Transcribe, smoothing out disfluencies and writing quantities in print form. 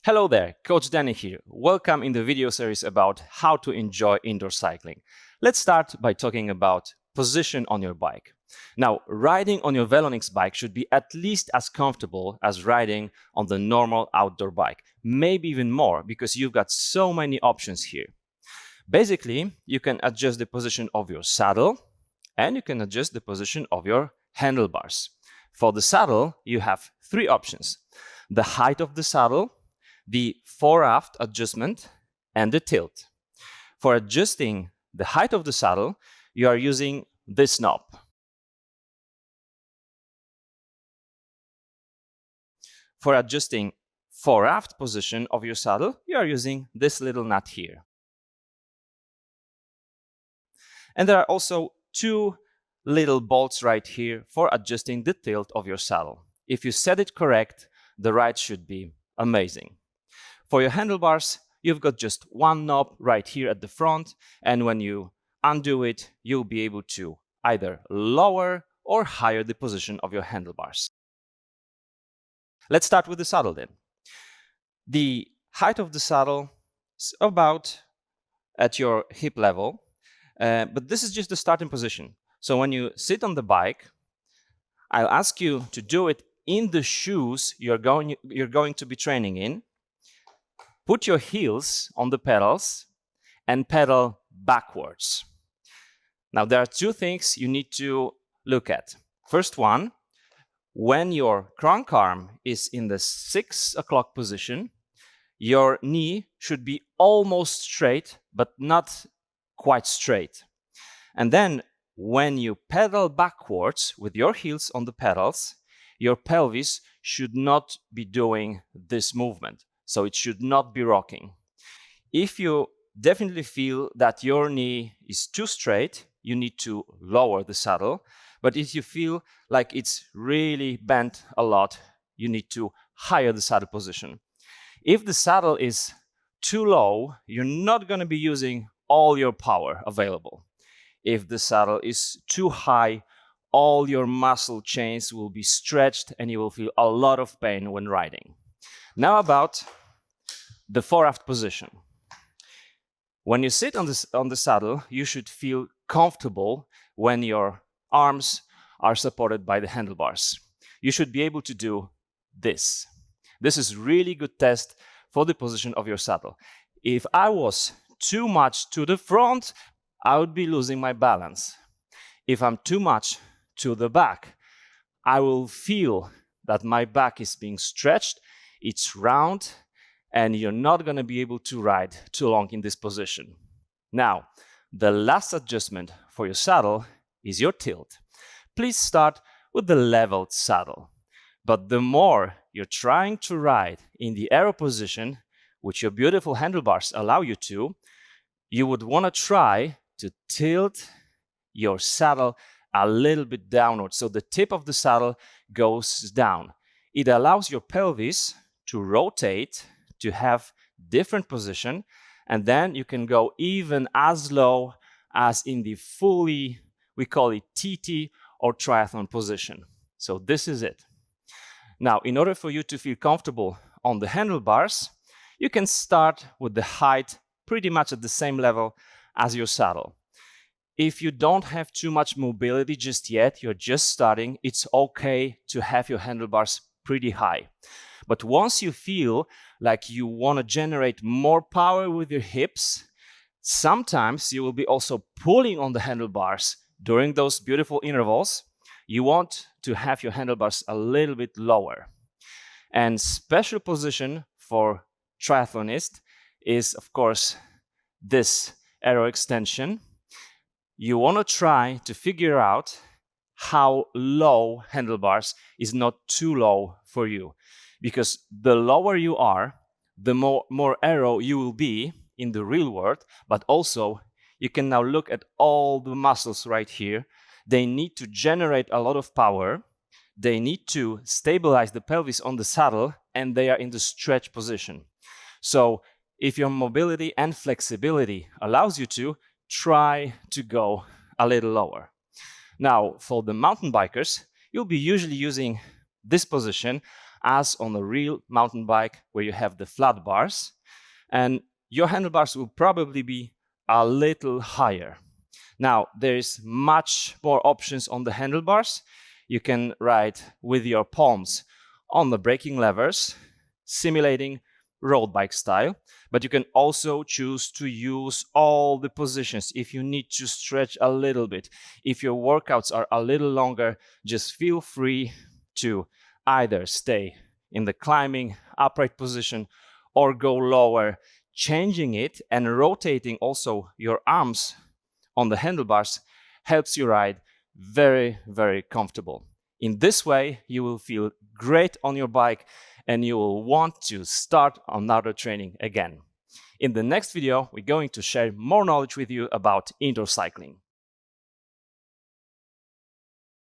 Hello there, Coach Danny here. Welcome in the video series about how to enjoy indoor cycling. Let's start by talking about position on your bike. Now, riding on your VeloNix bike should be at least as comfortable as riding on the normal outdoor bike, maybe even more because you've got so many options here. Basically, you can adjust the position of your saddle and you can adjust the position of your handlebars. For the saddle, you have three options: the height of the saddle, the fore-aft adjustment, and the tilt. For adjusting the height of the saddle, you are using this knob. For adjusting fore-aft position of your saddle, you are using this little nut here. And there are also two little bolts right here for adjusting the tilt of your saddle. If you set it correct, the ride should be amazing. For your handlebars, you've got just one knob right here at the front, and when you undo it, you'll be able to either lower or higher the position of your handlebars. Let's start with the saddle then. The height of the saddle is about at your hip level, but this is just the starting position. So when you sit on the bike, I'll ask you to do it in the shoes you're going to be training in. Put your heels on the pedals and pedal backwards. Now, there are two things you need to look at. First one, when your trunk arm is in the 6 o'clock position, your knee should be almost straight, but not quite straight. And then when you pedal backwards with your heels on the pedals, your pelvis should not be doing this movement. So it should not be rocking. If you definitely feel that your knee is too straight, you need to lower the saddle. But if you feel like it's really bent a lot, you need to higher the saddle position. If the saddle is too low, you're not going to be using all your power available. If the saddle is too high, all your muscle chains will be stretched and you will feel a lot of pain when riding. Now about the fore-aft position. When you sit on the saddle, you should feel comfortable when your arms are supported by the handlebars. You should be able to do this. This is really good test for the position of your saddle. If I was too much to the front, I would be losing my balance. If I'm too much to the back, I will feel that my back is being stretched, it's round, and you're not going to be able to ride too long in this position. Now, the last adjustment for your saddle is your tilt. Please start with the leveled saddle. But the more you're trying to ride in the aero position, which your beautiful handlebars allow you to, you would want to try to tilt your saddle a little bit downward, so the tip of the saddle goes down. It allows your pelvis to rotate, to have different position, and then you can go even as low as in the fully, we call it TT or triathlon position. So this is it. Now, in order for you to feel comfortable on the handlebars, you can start with the height pretty much at the same level as your saddle. If you don't have too much mobility just yet, you're just starting, it's okay to have your handlebars pretty high. But once you feel like you want to generate more power with your hips, sometimes you will be also pulling on the handlebars during those beautiful intervals. You want to have your handlebars a little bit lower. And special position for triathlonist is, of course, this aero extension. You want to try to figure out how low handlebars is not too low for you. Because the lower you are, the more aero you will be in the real world, but also you can now look at all the muscles right here. They need to generate a lot of power. They need to stabilize the pelvis on the saddle, and they are in the stretch position. So if your mobility and flexibility allows you to, try to go a little lower. Now, for the mountain bikers, you'll be usually using this position as on a real mountain bike where you have the flat bars, and your handlebars will probably be a little higher. Now, there is much more options on the handlebars. You can ride with your palms on the braking levers, simulating road bike style, but you can also choose to use all the positions if you need to stretch a little bit. If your workouts are a little longer, just feel free to either stay in the climbing upright position or go lower, changing it and rotating also your arms on the handlebars helps you ride very, very comfortable. In this way, you will feel great on your bike and you will want to start another training again. In the next video, we're going to share more knowledge with you about indoor cycling.